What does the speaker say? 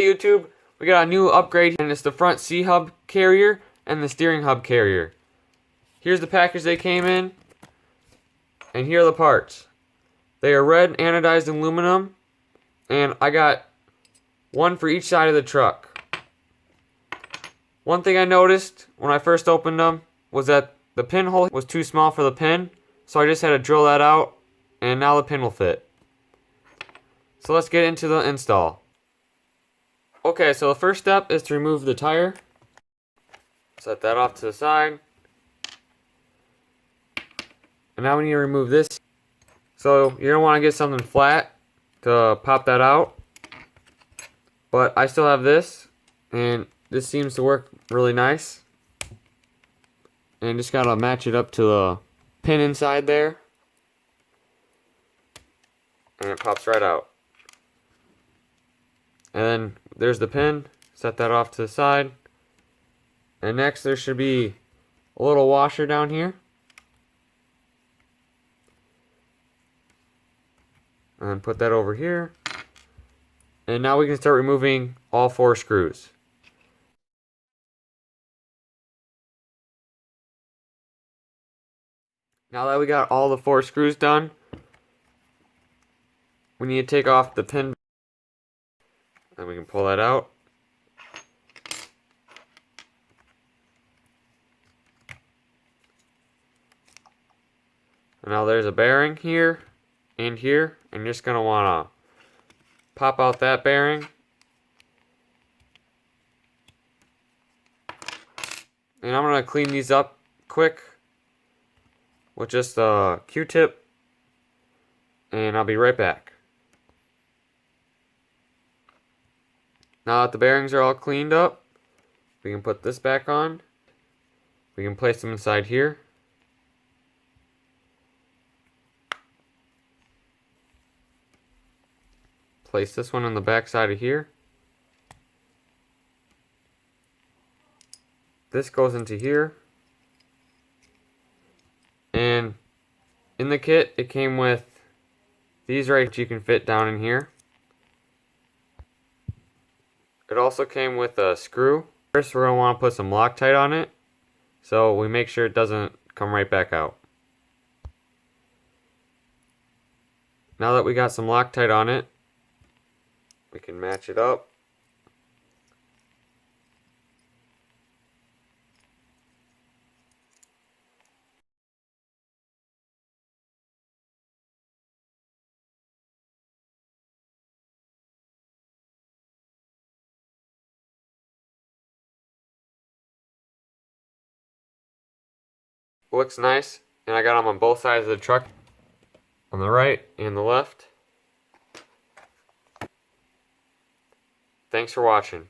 Today, YouTube, we got a new upgrade, and it's the front C-hub carrier and the steering hub carrier. Here's the package they came in, and here are the parts. They are red anodized aluminum, and I got one for each side of the truck. One thing I noticed when I first opened them was that the pinhole was too small for the pin, so I just had to drill that out, and now the pin will fit. So let's get into the install. Okay, so the first step is to remove the tire. Set that off to the side. And now we need to remove this. So you're going to want to get something flat to pop that out. But I still have this, and this seems to work really nice. And just got to match it up to the pin inside there. And it pops right out. And then there's the pin. Set that off to the side. And next there should be a little washer down here. And put that over here. And now we can start removing all 4 screws. Now that we got all the 4 screws done, we need to take off the pin. And we can pull that out. And now there's a bearing here and here. And you're just going to want to pop out that bearing. And I'm going to clean these up quick with just a Q-tip. And I'll be right back. Now that the bearings are all cleaned up, we can put this back on. We can place them inside here. Place this one on the back side of here. This goes into here. And in the kit, it came with these right you can fit down in here. It also came with a screw. First, we're going to want to put some Loctite on it, so we make sure it doesn't come right back out. Now that we got some Loctite on it, we can match it up. Looks nice, and I got them on both sides of the truck, on the right and the left. Thanks for watching.